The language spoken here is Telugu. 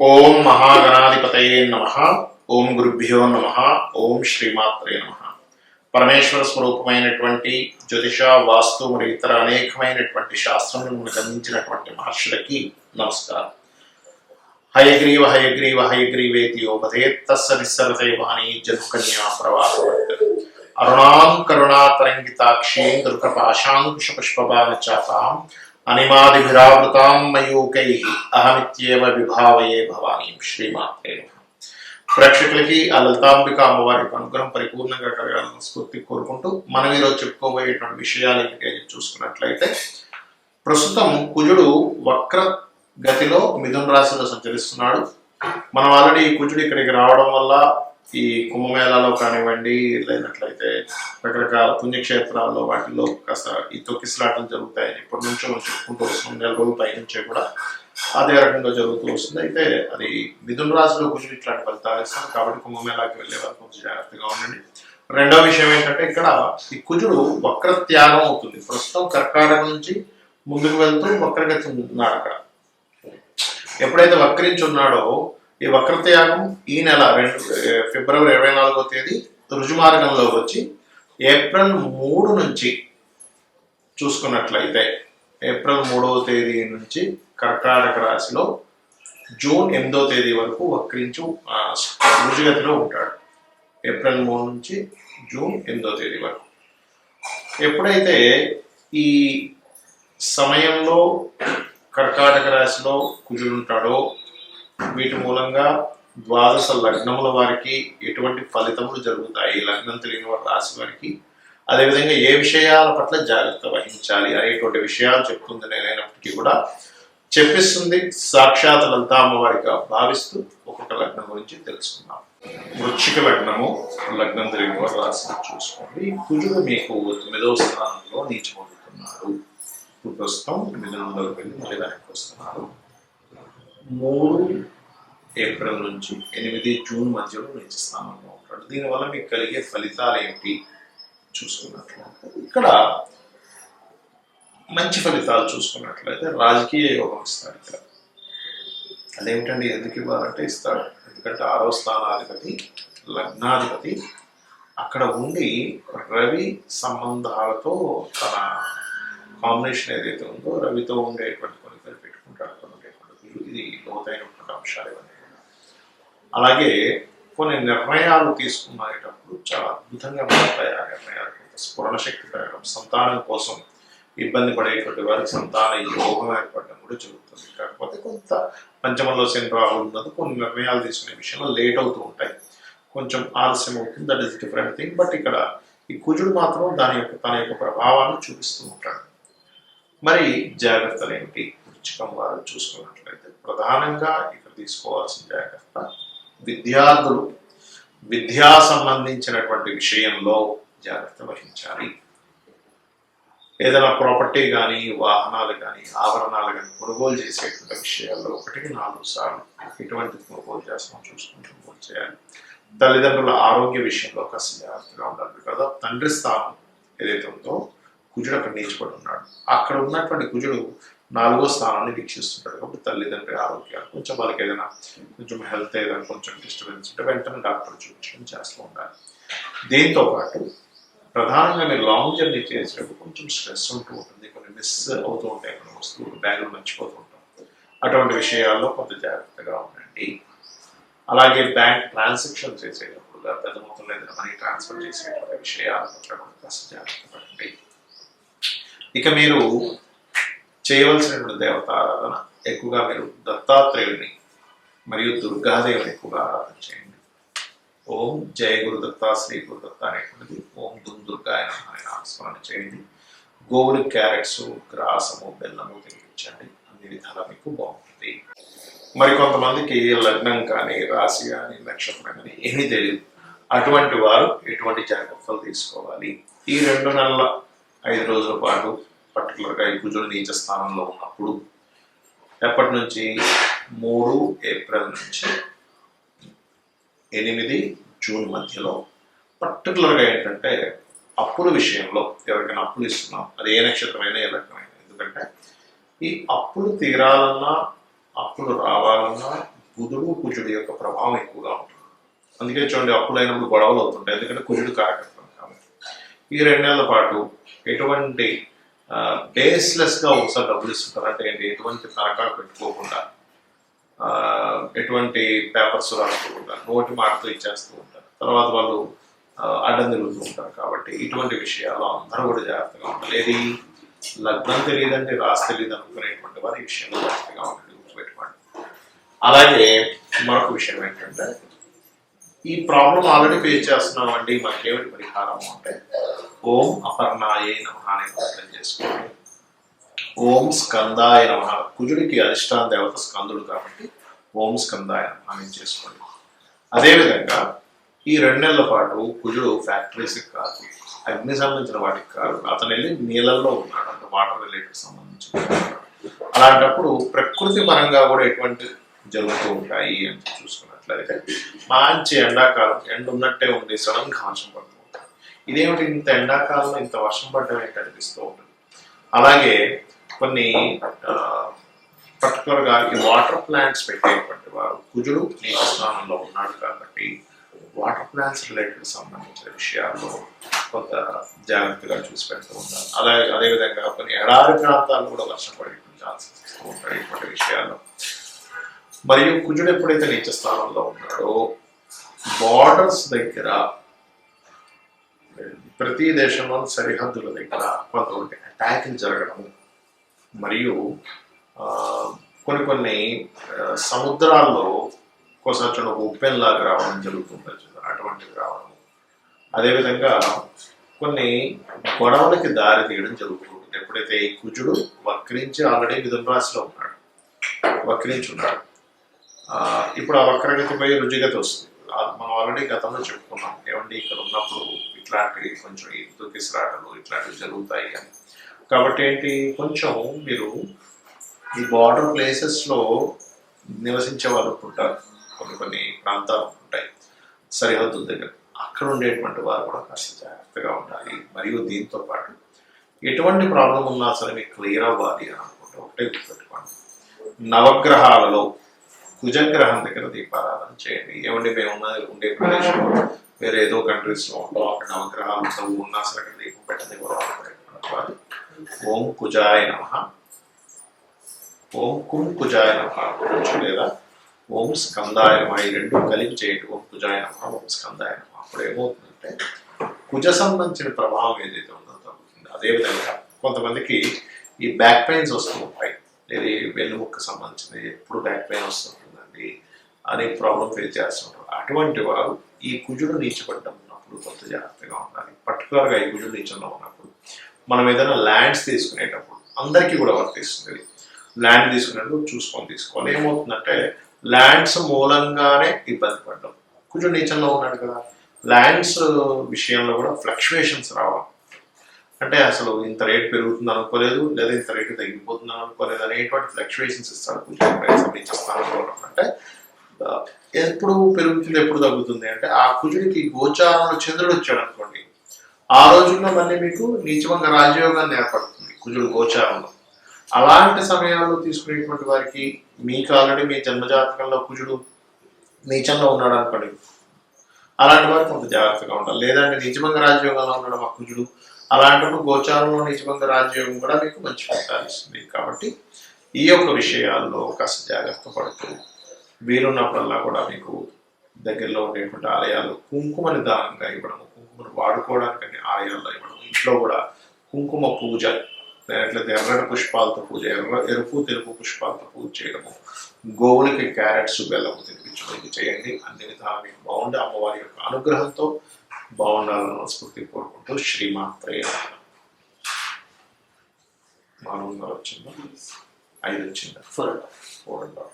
ఓం మహాగణాధిపతయే నమః. ఓం గురుభ్యో నమః. ఓం శ్రీమాత్రే నమః. పరమేశ్వర స్వరూపమైనటువంటి జ్యోతిష, వాస్తు మరియు ఇతర అనేకమైనటువంటి శాస్త్రములను మనకు అందించినటువంటి మహర్షులకి నమస్కారం. హయగ్రీవ హయగ్రీవ హయగ్రీవేతి యోపథేత్ తస్య నిస్సరతే వాణి జన్మకన్యా ప్రవాహవత్. అరుణాం కరుణాతరంగితాక్షీం దుర్గపాశాంకుశపుష్పబాణచాపాం అనిమాదిభిరావృతాం మయూకైః అహమిత్యేవ విభావయే భవానీం. శ్రీమాత్రే నమః. ప్రేక్షకులకి ఆ లలితాంబిక అమ్మవారి అనుగ్రహం పరిపూర్ణంగా కలగాలని స్ఫూర్తి కోరుకుంటూ మనం ఈరోజు చెప్పుకోబోయేటువంటి విషయాలు ఏమిటి చూసుకున్నట్లయితే, ప్రస్తుతం కుజుడు వక్ర గతిలో మిథున రాశిలో సంచరిస్తున్నాడు. మనం ఆల్రెడీ కుజుడు ఇక్కడికి రావడం వల్ల ఈ కుంభమేళాలో కానివ్వండి, లేనట్లయితే రకరకాల పుణ్యక్షేత్రాల్లో వాటిల్లో కాస్త ఈ తొక్కిసలాటలు జరుగుతాయని ఇప్పటి నుంచో మనం చెప్పుకుంటూ వస్తున్నాం. 4 రోజుల పై నుంచే కూడా అదే రకంగా జరుగుతూ వస్తుంది. అయితే అది మిథున రాశిలో కుజుడు ఇట్లాంటి ఫలితాలు ఇస్తాను కాబట్టి కుంభమేళాకి వెళ్ళే వారు కొంచెం జాగ్రత్తగా ఉండండి. రెండో విషయం ఏంటంటే, ఇక్కడ ఈ కుజుడు వక్ర త్యాగం అవుతుంది. ప్రస్తుతం కర్కాటక నుంచి ముందుకు వెళ్తూ వక్రగతి ఉన్నాడు. అక్కడ ఎప్పుడైతే వక్రించి ఉన్నాడో ఈ వక్రత్యాగం ఈ నెల ఫిబ్రవరి 24వ తేదీ రుజుమార్గంలో వచ్చి ఏప్రిల్ 3 నుంచి చూసుకున్నట్లయితే, ఏప్రిల్ 3వ తేదీ నుంచి కర్కాటక రాశిలో జూన్ 8వ తేదీ వరకు వక్రించు రుజుగతిలో ఉంటాడు. ఏప్రిల్ 3 నుంచి జూన్ 8వ తేదీ వరకు. ఎప్పుడైతే ఈ సమయంలో కర్కాటక రాశిలో కుజుడు ఉంటాడో, వీటి మూలంగా ద్వాదశ లగ్నముల వారికి ఎటువంటి ఫలితములు జరుగుతాయి, లగ్నం తెలియని వారి రాశి వారికి, అదేవిధంగా ఏ విషయాల పట్ల జాగ్రత్త వహించాలి అనేటువంటి విషయాలు చెప్తుంది. నేనైనప్పటికీ కూడా చెప్పిస్తుంది సాక్షాత్ లలితా అమ్మవారిగా భావిస్తూ ఒక్కొక్క లగ్నం గురించి తెలుసుకున్నాం. వృశ్చిక లగ్నము, లగ్నం తెలియని వారి రాశిని చూసుకోండి. కుజుడు మీకు 9వ స్థానంలో నీచమవుతున్నాడు. ఇప్పుడు ప్రస్తుతం 800 వెళ్ళి మళ్ళీ వెనక్కి వస్తున్నారు. 3 ఏప్రిల్ నుంచి 8 జూన్ మధ్యలో నీచ స్థానంలో ఉంటాడు. దీనివల్ల మీకు కలిగే ఫలితాలు ఏమిటి చూసుకున్నట్లయితే, ఇక్కడ మంచి ఫలితాలు చూసుకున్నట్లయితే రాజకీయ యోగం ఇస్తాడు. ఇక్కడ అదేమిటండి, ఎందుకు ఇవ్వాలంటే ఇస్తాడు. ఎందుకంటే 6వ స్థానాధిపతి లగ్నాధిపతి అక్కడ ఉండి రవి సంబంధాలతో తన కాంబినేషన్ ఏదైతే ఉందో రవితో ఉండేటువంటి కొన్ని పెట్టుకుంటాడు. ఇది లోతైనటువంటి అంశాలు ఇవన్నీ. అలాగే కొన్ని నిర్ణయాలు తీసుకునేటప్పుడు చాలా అద్భుతంగా మారుతాయి. ఆ నిర్ణయాలు స్ఫురణ శక్తి పెరగడం, సంతానం కోసం ఇబ్బంది పడేటువంటి వారికి సంతాన యోగం ఏర్పడడం కూడా జరుగుతుంది. కాకపోతే కొంత పంచమంలో శని రాహులు ఉన్నది, కొన్ని నిర్ణయాలు తీసుకునే విషయంలో లేట్ అవుతూ ఉంటాయి, కొంచెం ఆలస్యం అవుతుంది. That is different thing. But ఇక్కడ ఈ కుజుడు మాత్రం తన యొక్క ప్రభావాన్ని చూపిస్తూ ఉంటాడు. మరి జాగ్రత్తలు ఏమిటి వృశ్చికం వారు చూసుకున్నట్లయితే, ప్రధానంగా ఇక్కడ తీసుకోవాల్సిన జాగ్రత్త విద్యార్థులు విద్యా సంబంధించినటువంటి విషయంలో జాగ్రత్త వహించాలి. ఏదైనా ప్రాపర్టీ కానీ, వాహనాలు కానీ, ఆభరణాలు కానీ కొనుగోలు చేసేటువంటి విషయాల్లో 1కి 4 సార్లు ఎటువంటి కొనుగోలు చేస్తామో చూసుకుంటూ కొనుగోలు చేయాలి. తల్లిదండ్రుల ఆరోగ్య విషయంలో కాస్త జాగ్రత్తగా ఉండాలి కదా. తండ్రి స్థానం ఏదైతే ఉందో కుజుడు అక్కడ నీచిపడి ఉన్నాడు. అక్కడ ఉన్నటువంటి కుజుడు 4వ స్థానాన్ని వీక్షిస్తుంటాడు. కాబట్టి తల్లిదండ్రి ఆరోగ్యాలు కొంచెం వాళ్ళకి ఏదైనా కొంచెం హెల్త్ ఏదైనా కొంచెం డిస్టర్బెన్స్ ఉంటే వెంటనే డాక్టర్ చూపించడం చేస్తూ ఉండాలి. దీంతో పాటు ప్రధానంగా మీరు లాంగ్ జర్నీ చేసేటప్పుడు కొంచెం స్ట్రెస్ ఉంటూ ఉంటుంది, కొన్ని మిస్ అవుతూ ఉంటాయి, కొన్ని వస్తువులు బ్యాగులు మర్చిపోతూ ఉంటాం. అటువంటి విషయాల్లో కొంత జాగ్రత్తగా ఉండండి. అలాగే బ్యాంక్ ట్రాన్సాక్షన్ చేసేటప్పుడు పెద్ద మొత్తంలో ఏదైనా మనీ ట్రాన్స్ఫర్ చేసేటువంటి విషయాల పట్ల కూడా కాస్త జాగ్రత్త పడండి. ఇక మీరు చేయవలసినటువంటి దేవతారాధన ఎక్కువగా మీరు దత్తాత్రేయుడిని మరియు దుర్గాదేవిని ఎక్కువగా ఆరాధన చేయండి. ఓం జయ గురుదత్త, శ్రీ గురుదత్త అనేటువంటిది ఓం దుర్గాయ అనే నామస్మరణ చేయండి. గోవులు క్యారెట్స్, గ్రాసము, బెల్లము తినిపించండి. అన్ని విధాలా మీకు బాగుంటుంది. మరి కొంతమందికి లగ్నం కానీ, రాశి కానీ, నక్షత్రం కానీ ఏమీ తెలియదు. అటువంటి వారు ఎటువంటి జాగ్రత్తలు తీసుకోవాలి? ఈ 2 నెలల 5 రోజుల పాటు పర్టికులర్గా ఈ కుజుడు నీచ స్థానంలో ఉన్నప్పుడు ఎప్పటి నుంచి 3 ఏప్రిల్ నుంచి 8 జూన్ మధ్యలో పర్టికులర్గా ఏంటంటే అప్పుల విషయంలో ఎవరికైనా అప్పులు ఇస్తున్నాం, అది ఏ నక్షత్రమైనా ఏ లగ్నమైనా. ఎందుకంటే ఈ అప్పులు తీరాలన్నా, అప్పులు రావాలన్నా బుధుడు కుజుడు యొక్క ప్రభావం ఎక్కువగా ఉంటుంది. అందుకే చూడండి అప్పులైనప్పుడు గొడవలు అవుతుంటాయి, ఎందుకంటే కుజుడు కారకత్వం కాబట్టి. ఈ 2 నెలల పాటు ఎటువంటి బేస్లెస్గా ఒకసారి డబ్బులు ఇస్తుంటారు. అంటే ఏంటి, ఎటువంటి తనఖాలు పెట్టుకోకుండా, ఎటువంటి పేపర్స్ రాసుకోకుండా నోటి మాటతో ఇచ్చేస్తూ ఉంటారు. తర్వాత వాళ్ళు అడ్డం తిరుగుతూ ఉంటారు. కాబట్టి ఇటువంటి విషయాలు అందరూ కూడా జాగ్రత్తగా ఉండాలి. ఏది లగ్నం తెలియదండి, రాసి తెలియదు అనుకునేటువంటి వారు ఈ విషయంలో జాగ్రత్తగా ఉండండి, గుర్తుపెట్టుకోండి. అలాగే మరొక విషయం ఏంటంటే, ఈ ప్రాబ్లం ఆల్రెడీ ఫేస్ చేస్తున్నాం అండి, మనకేమిటి పరిహారం అంటే ఓం అపర్ణాయే నమః అనే మంత్రం చేసుకోండి. ఓం స్కందాయ నమః, కుజుడికి అధిష్టాన దేవత స్కందుడు కాబట్టి ఓం స్కందాయ నమః అని చేసుకోండి. అదేవిధంగా ఈ 2 నెలల పాటు కుజుడు ఫ్యాక్టరీస్కి కాదు, అగ్ని సంబంధించిన వాటికి కాదు, అతను వెళ్ళి నీళ్ళల్లో ఉన్నాడు, అంటే వాటర్ రిలేటెడ్ సంబంధించిన. అలాంటప్పుడు ప్రకృతి పరంగా కూడా ఎటువంటి జరుగుతూ ఉంటాయి అని చూసుకున్నట్లయితే, మంచి ఎండాకాలం ఎండ ఉన్నట్టే ఉంది, సడన్ గా వర్షం పడుతూ ఉంటుంది. ఇదేమిటి ఇంత ఎండాకాలంలో ఇంత వర్షం పడడం ఏంటి అనిపిస్తూ ఉంటుంది. అలాగే కొన్ని పర్టికులర్గా ఈ వాటర్ ప్లాంట్స్ పెట్టేటువంటి వారు కుజుడు నీటి స్థానంలో ఉన్నాడు కాబట్టి వాటర్ ప్లాంట్స్ రిలేటెడ్ సంబంధించిన విషయాల్లో కొంత జాగ్రత్తగా చూసి పెడుతూ ఉంటారు. అదేవిధంగా కొన్ని ఎడారి ప్రాంతాల్లో కూడా వర్షం పడే ఛాన్సెస్ ఇస్తూ ఉంటాయి ఇటువంటి విషయాల్లో. మరియు కుజుడు ఎప్పుడైతే నీచ స్థానంలో ఉన్నాడో బార్డర్స్ దగ్గర, ప్రతి దేశంలో సరిహద్దుల దగ్గర కొంతమంది అటాక్లు జరగడం, మరియు కొన్ని సముద్రాల్లో ఒకసారి ఒక ఉప్పెన్లాగా రావడం జరుగుతుంటుంది, అటువంటివి రావడం. అదేవిధంగా కొన్ని గొడవలకి దారి తీయడం జరుగుతుంది. ఎప్పుడైతే ఈ కుజుడు వక్రించి ఆల్రెడీ మిథున రాశిలో ఉన్నాడు, వక్రించి ఉన్నాడు, ఇప్పుడు ఆ వక్రగతిపై రుజుగతి వస్తుంది. మనం ఆల్రెడీ గతంలో చెప్పుకున్నాం, ఏమండి ఇక్కడ ఉన్నప్పుడు ఇట్లాంటివి కొంచెం దుఃఖిసరాటలు ఇట్లాంటివి జరుగుతాయి అని. కాబట్టి ఏంటి, కొంచెం మీరు ఈ బార్డర్ ప్లేసెస్లో నివసించే వాళ్ళు ఉంటారు, కొన్ని ప్రాంతాలు ఉంటాయి సరిహద్దుల దగ్గర, అక్కడ ఉండేటువంటి వారు కూడా కాస్త జాగ్రత్తగా ఉండాలి. మరియు దీంతో పాటు ఎటువంటి ప్రాబ్లం ఉన్నా సరే మీకు క్లియర్ అవ్వాలి అని అనుకుంటే ఒకటే గుర్తుపెట్టుకోండి, నవగ్రహాలలో కుజగ్రహం దగ్గర దీపారాధన చేయండి. ఏమండి మేము ఉండే ప్రదేశంలో వేరే ఏదో కంట్రీస్లో ఉంటాం, అక్కడ నవగ్రహాలు ఉన్నా సరే అక్కడ దీపం పెట్టని వాళ్ళు ఓం కుజాయ నమః, ఓం కుం కుజాయ నమః, లేదా ఓం స్కందాయ నమః, ఈ 2 కలిపి చేయండి. ఓం కుజాయ నమః, ఓం స్కందాయ నమః. అప్పుడు ఏమవుతుందంటే కుజ సంబంధించిన ప్రభావం ఏదైతే ఉందో తగ్గుతుంది. అదేవిధంగా కొంతమందికి ఈ బ్యాక్ పెయిన్స్ వస్తూ ఉంటాయి, ఇది వెన్నుముక్క సంబంధించింది, ఎప్పుడు బ్యాక్ పెయిన్ వస్తుంటుందండి అనే ప్రాబ్లం ఫేస్ చేస్తుంటారు. అటువంటి వారు ఈ కుజుడు నీచపడ్డం ఉన్నప్పుడు కొంత జాగ్రత్తగా ఉండాలి. పర్టికులర్గా ఈ కుజుడు నీచంలో ఉన్నప్పుడు మనం ఏదైనా ల్యాండ్స్ తీసుకునేటప్పుడు, అందరికీ కూడా వర్తిస్తుంది, ల్యాండ్ తీసుకునేటప్పుడు చూసుకొని తీసుకోవాలి. ఏమవుతుందంటే ల్యాండ్స్ మూలంగానే ఇబ్బంది పడ్డం, కుజుడు నీచంలో ఉన్నాడు కదా, ల్యాండ్స్ విషయంలో కూడా ఫ్లక్చువేషన్స్ రావడం, అంటే అసలు ఇంత రేట్ పెరుగుతుంది అనుకోలేదు, లేదా ఇంత రేటు తగ్గిపోతుంది అనుకోలేదు అనేటువంటి ఫ్లక్చువేషన్స్ ఇస్తాడు కుజుడు. అంటే ఎప్పుడు పెరుగుతుంది ఎప్పుడు తగ్గుతుంది అంటే, ఆ కుజుడికి గోచారంలో చంద్రుడు వచ్చాడు అనుకోండి, ఆ రోజుల్లో మళ్ళీ మీకు నీచభంగ రాజయోగాన్ని ఏర్పడుతుంది కుజుడు గోచారంలో. అలాంటి సమయాల్లో తీసుకునేటువంటి వారికి, మీకు ఆల్రెడీ మీ జన్మజాతకంలో కుజుడు నీచంలో ఉన్నాడు అనుకోండి, అలాంటి వారు కొంత జాగ్రత్తగా ఉండాలి. లేదంటే నీచభంగ రాజయోగంలో ఉన్నాడు మా కుజుడు, అలాంటప్పుడు గోచారంలో నీచభంగ రాజయోగం కూడా మీకు మంచి ఫలితాలు ఇస్తుంది. కాబట్టి ఈ యొక్క విషయాల్లో కాస్త జాగ్రత్త పడుతూ వీలున్నప్పుడల్లా కూడా మీకు దగ్గరలో ఉండేటువంటి ఆలయాలు కుంకుమని దానంగా ఇవ్వడం, కుంకుమను వాడుకోవడానికి ఆలయాల్లో ఇవ్వడం, ఇంట్లో కూడా కుంకుమ పూజ, లేకపోతే ఎర్రటి పుష్పాలతో పూజ, ఎరుపు తెలుపు పుష్పాలతో పూజ చేయడము, గోవులకి క్యారెట్స్ బెల్లము తినిపించడం చేయండి. అన్ని విధాలు మీకు బాగుండే అమ్మవారి యొక్క అనుగ్రహంతో బాగుండాలని మనస్ఫూర్తి కోరుకుంటూ శ్రీమాత్రే. మానవంగా వచ్చిందా? 5 వచ్చిందా? 4.5.